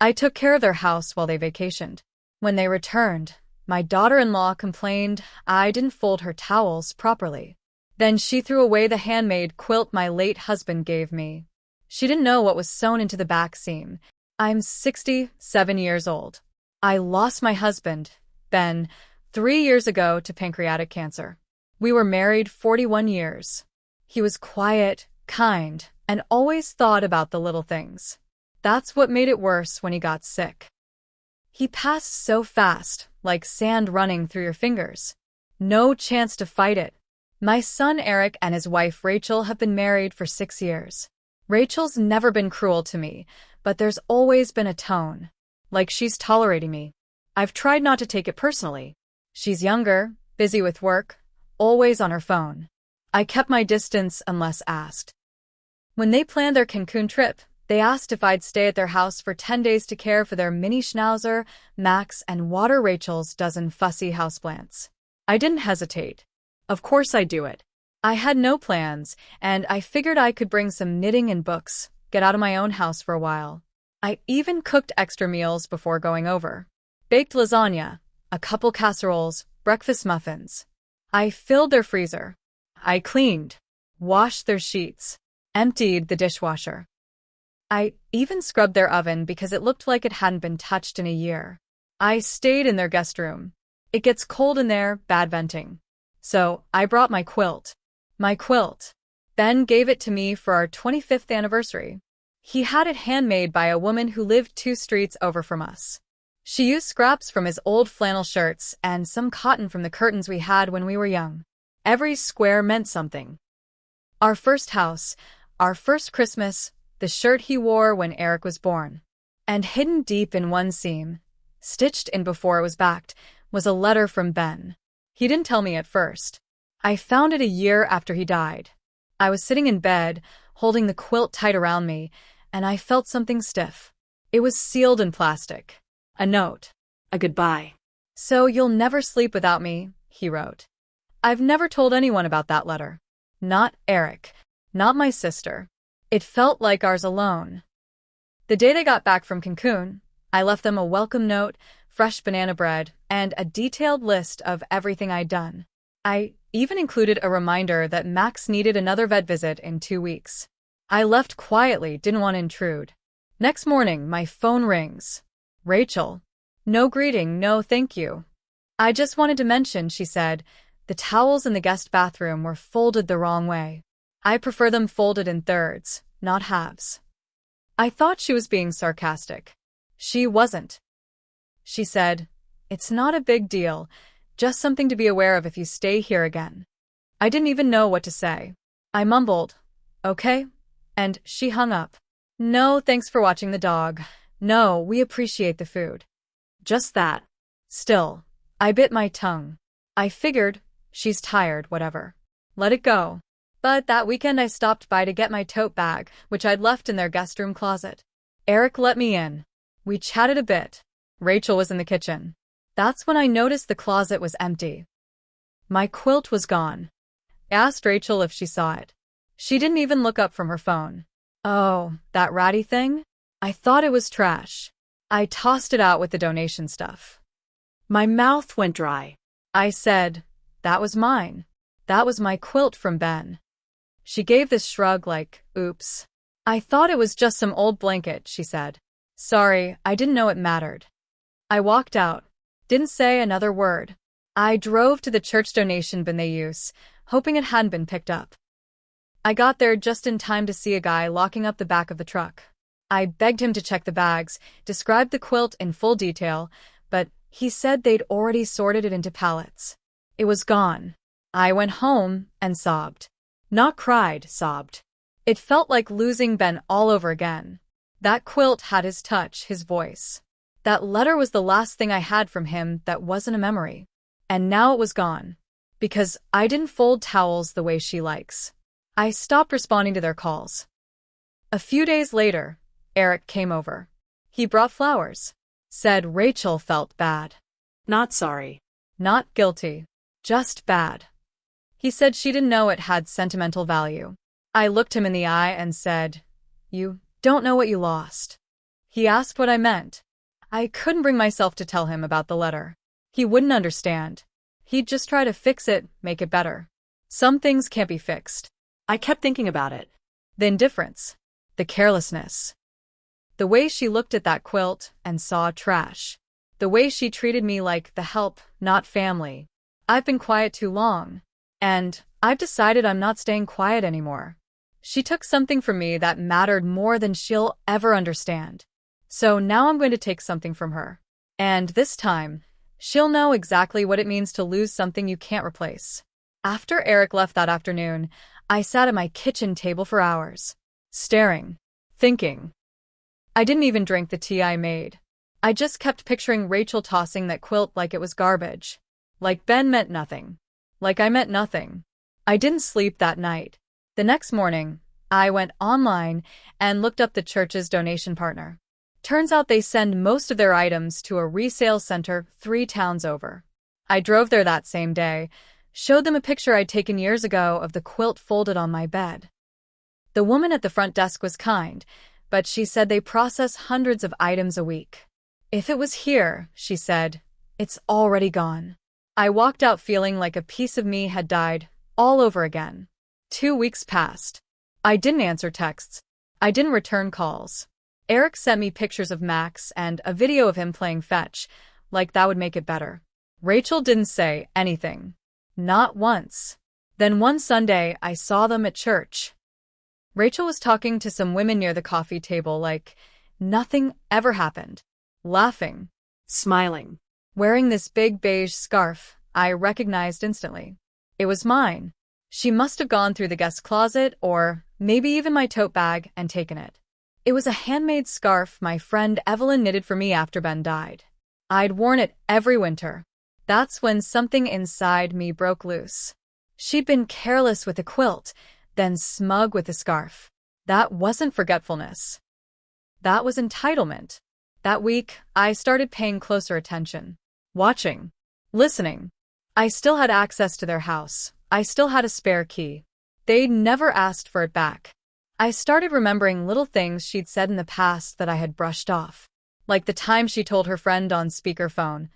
I took care of their house while they vacationed. When they returned, my daughter-in-law complained I didn't fold her towels properly. Then she threw away the handmade quilt my late husband gave me. She didn't know what was sewn into the back seam. I'm 67 years old. I lost my husband, Ben, 3 years ago to pancreatic cancer. We were married 41 years. He was quiet, kind, and always thought about the little things. That's what made it worse when he got sick. He passed so fast, like sand running through your fingers. No chance to fight it. My son Eric and his wife Rachel have been married for 6 years. Rachel's never been cruel to me, but there's always been a tone. Like she's tolerating me. I've tried not to take it personally. She's younger, busy with work, always on her phone. I kept my distance unless asked. When they planned their Cancun trip, they asked if I'd stay at their house for 10 days to care for their mini schnauzer, Max, and water Rachel's dozen fussy houseplants. I didn't hesitate. Of course I'd do it. I had no plans, and I figured I could bring some knitting and books, get out of my own house for a while. I even cooked extra meals before going over. Baked lasagna, a couple casseroles, breakfast muffins. I filled their freezer. I cleaned, washed their sheets, emptied the dishwasher. I even scrubbed their oven because it looked like it hadn't been touched in a year. I stayed in their guest room. It gets cold in there, bad venting. So I brought my quilt. My quilt. Ben gave it to me for our 25th anniversary. He had it handmade by a woman who lived 2 streets over from us. She used scraps from his old flannel shirts and some cotton from the curtains we had when we were young. Every square meant something. Our first house, our first Christmas, the shirt he wore when Eric was born. And hidden deep in one seam, stitched in before it was backed, was a letter from Ben. He didn't tell me at first. I found it a year after he died. I was sitting in bed, holding the quilt tight around me, and I felt something stiff. It was sealed in plastic. A note. A goodbye. "So you'll never sleep without me," he wrote. I've never told anyone about that letter. Not Eric. Not my sister. It felt like ours alone. The day they got back from Cancun, I left them a welcome note, fresh banana bread, and a detailed list of everything I'd done. I even included a reminder that Max needed another vet visit in 2 weeks. I left quietly, didn't want to intrude. Next morning, my phone rings. Rachel. No greeting, no thank you. "I just wanted to mention," she said, "the towels in the guest bathroom were folded the wrong way. I prefer them folded in thirds, not halves." I thought she was being sarcastic. She wasn't. She said, "It's not a big deal, just something to be aware of if you stay here again." I didn't even know what to say. I mumbled, "Okay," and she hung up. "No, thanks for watching the dog. No, we appreciate the food." Just that. Still, I bit my tongue. I figured, she's tired, whatever. Let it go. But that weekend I stopped by to get my tote bag, which I'd left in their guest room closet. Eric let me in. We chatted a bit. Rachel was in the kitchen. That's when I noticed the closet was empty. My quilt was gone. I asked Rachel if she saw it. She didn't even look up from her phone. "Oh, that ratty thing? I thought it was trash." I tossed it out with the donation stuff. My mouth went dry. I said, "That was mine. That was my quilt from Ben." She gave this shrug like, "Oops. I thought it was just some old blanket," she said. "Sorry, I didn't know it mattered." I walked out. Didn't say another word. I drove to the church donation bin they use, hoping it hadn't been picked up. I got there just in time to see a guy locking up the back of the truck. I begged him to check the bags, described the quilt in full detail, but he said they'd already sorted it into pallets. It was gone. I went home and sobbed. Not cried, sobbed. It felt like losing Ben all over again. That quilt had his touch, his voice. That letter was the last thing I had from him that wasn't a memory. And now it was gone. Because I didn't fold towels the way she likes. I stopped responding to their calls. A few days later, Eric came over. He brought flowers. Said Rachel felt bad. Not sorry. Not guilty. Just bad. He said she didn't know it had sentimental value. I looked him in the eye and said, "You don't know what you lost." He asked what I meant. I couldn't bring myself to tell him about the letter. He wouldn't understand. He'd just try to fix it, make it better. Some things can't be fixed. I kept thinking about it. The indifference. The carelessness. The way she looked at that quilt and saw trash. The way she treated me like the help, not family. I've been quiet too long. And I've decided I'm not staying quiet anymore. She took something from me that mattered more than she'll ever understand. So now I'm going to take something from her. And this time, she'll know exactly what it means to lose something you can't replace. After Eric left that afternoon, I sat at my kitchen table for hours. Staring. Thinking. I didn't even drink the tea I made. I just kept picturing Rachel tossing that quilt like it was garbage. Like Ben meant nothing. Like I meant nothing. I didn't sleep that night. The next morning, I went online and looked up the church's donation partner. Turns out they send most of their items to a resale center 3 towns over. I drove there that same day, showed them a picture I'd taken years ago of the quilt folded on my bed. The woman at the front desk was kind, but she said they process hundreds of items a week. If it was here, she said, it's already gone. I walked out feeling like a piece of me had died all over again. 2 weeks passed. I didn't answer texts. I didn't return calls. Eric sent me pictures of Max and a video of him playing fetch, like that would make it better. Rachel didn't say anything. Not once. Then one Sunday, I saw them at church. Rachel was talking to some women near the coffee table like nothing ever happened. Laughing. Smiling. Wearing this big beige scarf I recognized instantly. It was mine. She must have gone through the guest closet or maybe even my tote bag and taken it. It was a handmade scarf my friend Evelyn knitted for me after Ben died. I'd worn it every winter. That's when something inside me broke loose. She'd been careless with a quilt, then smug with a scarf. That wasn't forgetfulness. That was entitlement. That week, I started paying closer attention. Watching. Listening. I still had access to their house. I still had a spare key. They'd never asked for it back. I started remembering little things she'd said in the past that I had brushed off. Like the time she told her friend on speakerphone,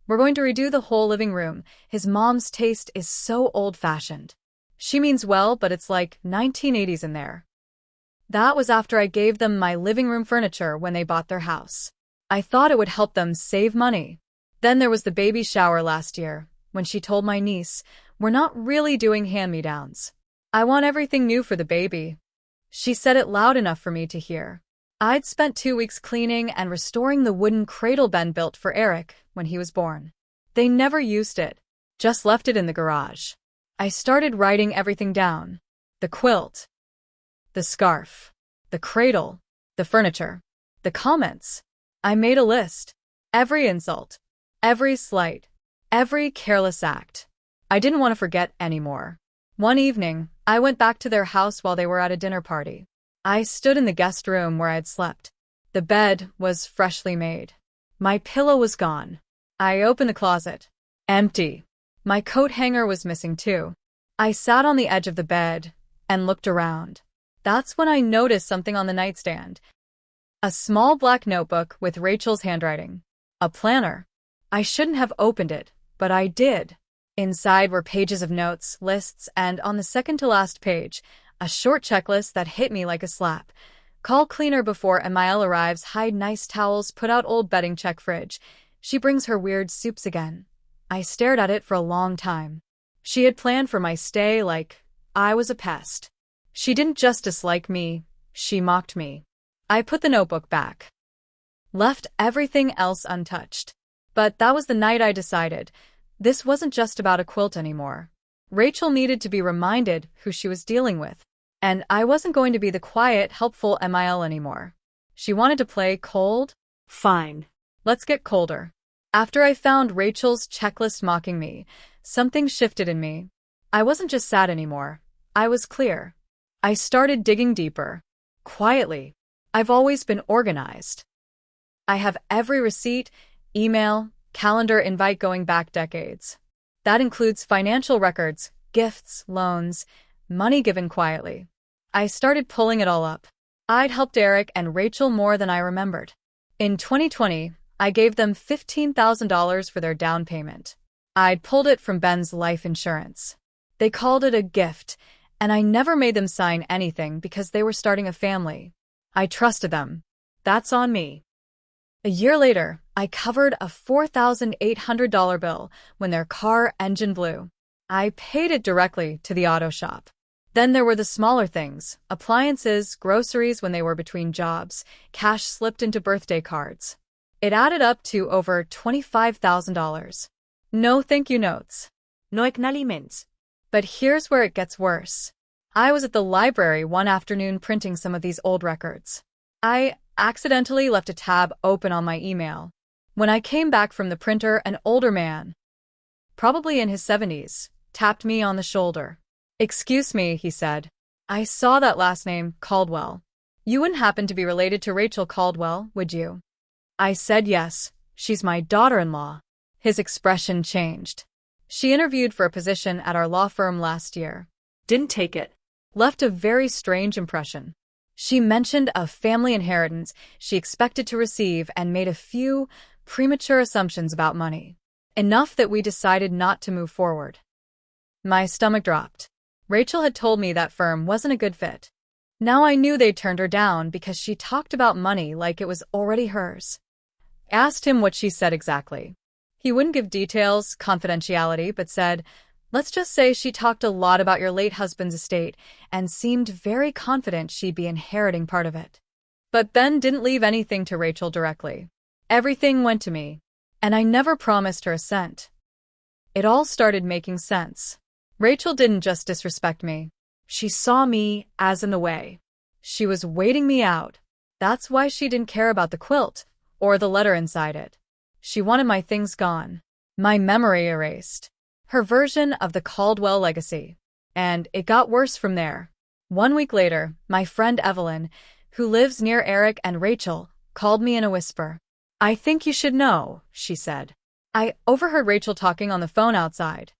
"We're going to redo the whole living room. His mom's taste is so old-fashioned." She means well, but it's like 1980s in there. That was after I gave them my living room furniture when they bought their house. I thought it would help them save money. Then there was the baby shower last year, when she told my niece, "We're not really doing hand-me-downs. I want everything new for the baby." She said it loud enough for me to hear. I'd spent 2 weeks cleaning and restoring the wooden cradle Ben built for Eric when he was born. They never used it, just left it in the garage. I started writing everything down. The quilt. The scarf. The cradle. The furniture. The comments. I made a list. Every insult. Every slight. Every careless act. I didn't want to forget anymore. One evening, I went back to their house while they were at a dinner party. I stood in the guest room where I'd slept. The bed was freshly made. My pillow was gone. I opened the closet. Empty. My coat hanger was missing too. I sat on the edge of the bed and looked around. That's when I noticed something on the nightstand. A small black notebook with Rachel's handwriting. A planner. I shouldn't have opened it, but I did. Inside were pages of notes, lists, and on the second-to-last page, a short checklist that hit me like a slap. Call cleaner before Emile arrives, hide nice towels, put out old bedding, check fridge. She brings her weird soups again. I stared at it for a long time. She had planned for my stay like I was a pest. She didn't just dislike me, she mocked me. I put the notebook back. Left everything else untouched. But that was the night I decided this wasn't just about a quilt anymore. Rachel needed to be reminded who she was dealing with. And I wasn't going to be the quiet, helpful Emile anymore. She wanted to play cold? Fine. Let's get colder. After I found Rachel's checklist mocking me, something shifted in me. I wasn't just sad anymore. I was clear. I started digging deeper. Quietly. I've always been organized. I have every receipt, email, calendar invite going back decades. That includes financial records, gifts, loans, money given quietly. I started pulling it all up. I'd helped Eric and Rachel more than I remembered. In 2020, I gave them $15,000 for their down payment. I'd pulled it from Ben's life insurance. They called it a gift, and I never made them sign anything because they were starting a family. I trusted them. That's on me. A year later, I covered a $4,800 bill when their car engine blew. I paid it directly to the auto shop. Then there were the smaller things, appliances, groceries when they were between jobs, cash slipped into birthday cards. It added up to over $25,000. No thank you notes. No acknowledgements. But here's where it gets worse. I was at the library one afternoon printing some of these old records. I accidentally left a tab open on my email. When I came back from the printer, an older man, probably in his 70s, tapped me on the shoulder. "Excuse me," he said. "I saw that last name, Caldwell. You wouldn't happen to be related to Rachel Caldwell, would you?" I said yes. "She's my daughter-in-law." His expression changed. "She interviewed for a position at our law firm last year. Didn't take it. Left a very strange impression. She mentioned a family inheritance she expected to receive and made a few premature assumptions about money. Enough that we decided not to move forward." My stomach dropped. Rachel had told me that firm wasn't a good fit. Now I knew they'd turned her down because she talked about money like it was already hers. I asked him what she said exactly. He wouldn't give details, confidentiality, but said, "Let's just say she talked a lot about your late husband's estate and seemed very confident she'd be inheriting part of it." But Ben didn't leave anything to Rachel directly. Everything went to me, and I never promised her a cent. It all started making sense. Rachel didn't just disrespect me. She saw me as in the way. She was waiting me out. That's why she didn't care about the quilt or the letter inside it. She wanted my things gone, my memory erased. Her version of the Caldwell legacy. And it got worse from there. 1 week later, my friend Evelyn, who lives near Eric and Rachel, called me in a whisper. "I think you should know," she said. I overheard Rachel talking on the phone outside.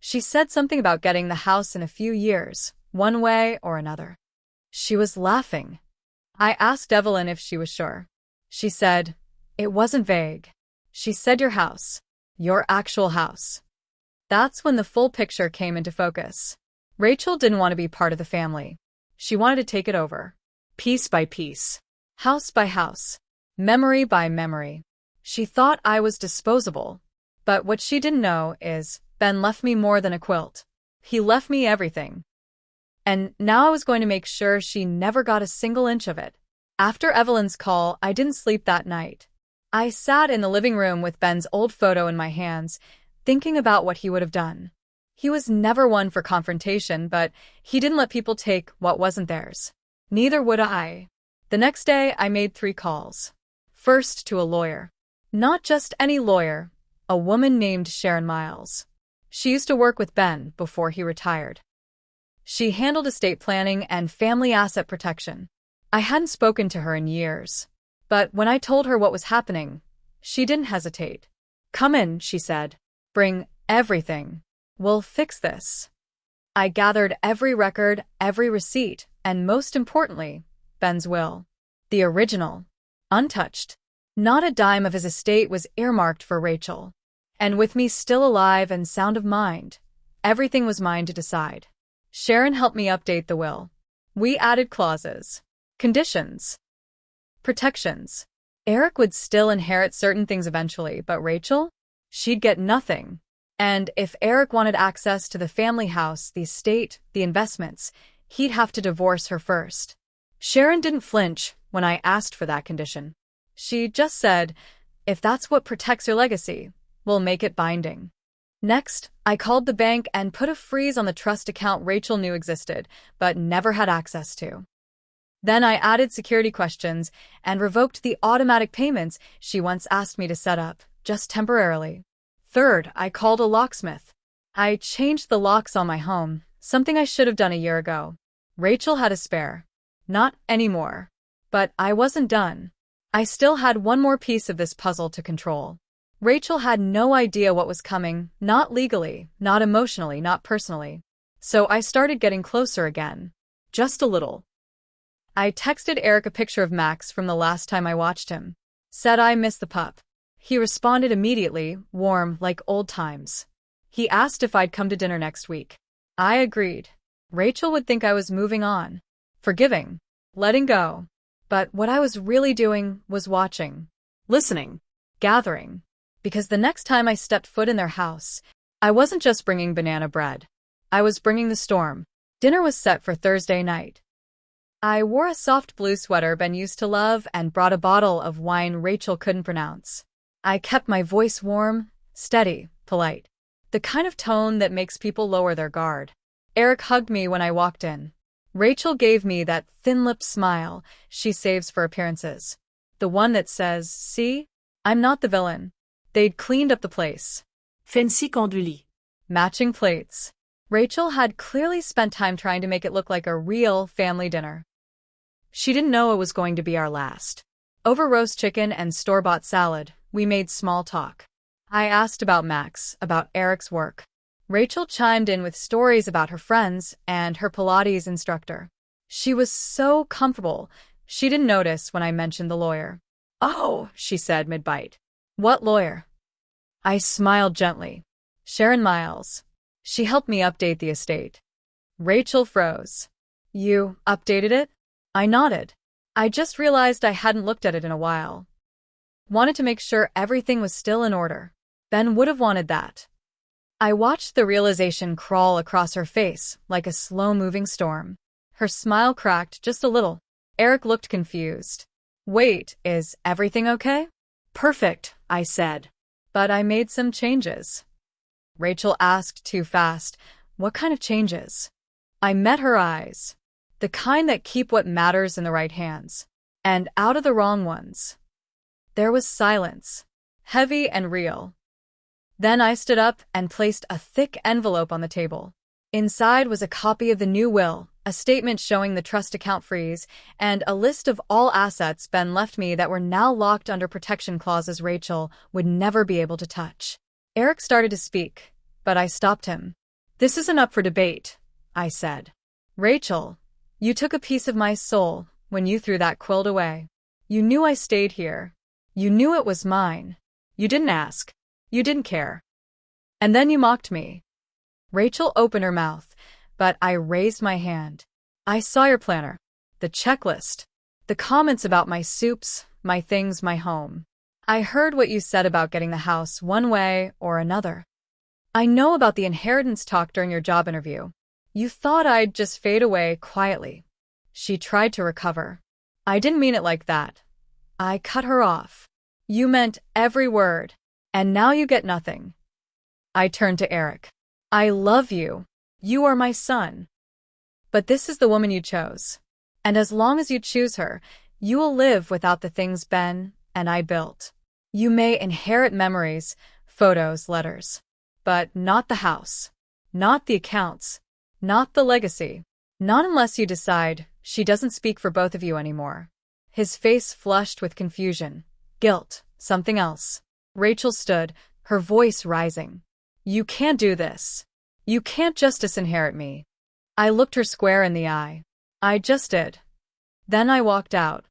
She said something about getting the house in a few years, one way or another. She was laughing. I asked Evelyn if she was sure. She said, "It wasn't vague. She said your house. Your actual house." That's when the full picture came into focus. Rachel didn't want to be part of the family. She wanted to take it over. Piece by piece. House by house. Memory by memory. She thought I was disposable. But what she didn't know is Ben left me more than a quilt. He left me everything. And now I was going to make sure she never got a single inch of it. After Evelyn's call, I didn't sleep that night. I sat in the living room with Ben's old photo in my hands, thinking about what he would have done. He was never one for confrontation, but he didn't let people take what wasn't theirs. Neither would I. The next day, I made 3 calls. First, to a lawyer. Not just any lawyer, a woman named Sharon Miles. She used to work with Ben before he retired. She handled estate planning and family asset protection. I hadn't spoken to her in years. But when I told her what was happening, she didn't hesitate. "Come in," she said. "Bring everything. We'll fix this." I gathered every record, every receipt, and most importantly, Ben's will. The original. Untouched. Not a dime of his estate was earmarked for Rachel. And with me still alive and sound of mind, everything was mine to decide. Sharon helped me update the will. We added clauses, conditions, protections. Eric would still inherit certain things eventually, but Rachel? She'd get nothing. And if Eric wanted access to the family house, the estate, the investments, he'd have to divorce her first. Sharon didn't flinch when I asked for that condition. She just said, "If that's what protects your legacy, we'll make it binding." Next, I called the bank and put a freeze on the trust account Rachel knew existed, but never had access to. Then I added security questions and revoked the automatic payments she once asked me to set up, just temporarily. Third, I called a locksmith. I changed the locks on my home, something I should have done a year ago. Rachel had a spare. Not anymore. But I wasn't done. I still had one more piece of this puzzle to control. Rachel had no idea what was coming, not legally, not emotionally, not personally. So I started getting closer again. Just a little. I texted Eric a picture of Max from the last time I watched him. Said I miss the pup. He responded immediately, warm like old times. He asked if I'd come to dinner next week. I agreed. Rachel would think I was moving on, forgiving, letting go. But what I was really doing was watching, Listening. gathering. Because the next time I stepped foot in their house, I wasn't just bringing banana bread. I was bringing the storm. Dinner was set for Thursday night. I wore a soft blue sweater Ben used to love and brought a bottle of wine Rachel couldn't pronounce. I kept my voice warm, steady, polite. The kind of tone that makes people lower their guard. Eric hugged me when I walked in. Rachel gave me that thin-lipped smile she saves for appearances. The one that says, see, I'm not the villain. They'd cleaned up the place. Fancy condulit. Matching plates. Rachel had clearly spent time trying to make it look like a real family dinner. She didn't know it was going to be our last. Over roast chicken and store-bought salad, we made small talk. I asked about Max, about Eric's work. Rachel chimed in with stories about her friends and her Pilates instructor. She was so comfortable, she didn't notice when I mentioned the lawyer. Oh, she said mid-bite. What lawyer? I smiled gently. Sharon Miles. She helped me update the estate. Rachel froze. You updated it? I nodded. I just realized I hadn't looked at it in a while. Wanted to make sure everything was still in order. Ben would have wanted that. I watched the realization crawl across her face like a slow-moving storm. Her smile cracked just a little. Eric looked confused. Wait, is everything okay? Perfect, I said. But I made some changes. Rachel asked too fast, what kind of changes? I met her eyes. The kind that keep what matters in the right hands, and out of the wrong ones. There was silence, heavy and real. Then I stood up and placed a thick envelope on the table. Inside was a copy of the new will, a statement showing the trust account freeze, and a list of all assets Ben left me that were now locked under protection clauses Rachel would never be able to touch. Eric started to speak, but I stopped him. This isn't up for debate, I said. Rachel, you took a piece of my soul when you threw that quilt away. You knew I stayed here. You knew it was mine. You didn't ask. You didn't care. And then you mocked me. Rachel opened her mouth, but I raised my hand. I saw your planner, the checklist, the comments about my soups, my things, my home. I heard what you said about getting the house one way or another. I know about the inheritance talk during your job interview. You thought I'd just fade away quietly. She tried to recover. I didn't mean it like that. I cut her off. You meant every word, and now you get nothing. I turned to Eric. I love you. You are my son. But this is the woman you chose. And as long as you choose her, you will live without the things Ben and I built. You may inherit memories, photos, letters, but not the house, not the accounts, not the legacy. Not unless you decide she doesn't speak for both of you anymore. His face flushed with confusion, guilt, something else. Rachel stood, her voice rising. You can't do this. You can't just disinherit me. I looked her square in the eye. I just did. Then I walked out.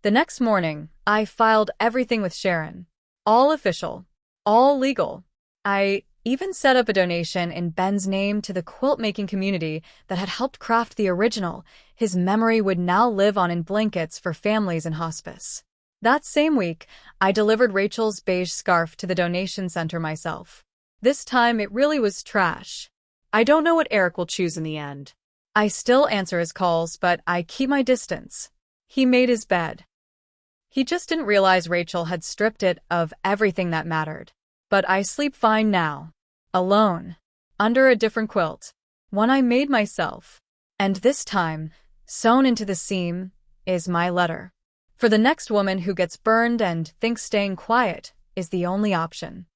The next morning, I filed everything with Sharon. All official. All legal. I even set up a donation in Ben's name to the quilt-making community that had helped craft the original. His memory would now live on in blankets for families in hospice. That same week, I delivered Rachel's beige scarf to the donation center myself. This time it really was trash. I don't know what Eric will choose in the end. I still answer his calls, but I keep my distance. He made his bed. He just didn't realize Rachel had stripped it of everything that mattered. But I sleep fine now. Alone. Under a different quilt. One I made myself. And this time, sewn into the seam, is my letter. For the next woman who gets burned and thinks staying quiet is the only option.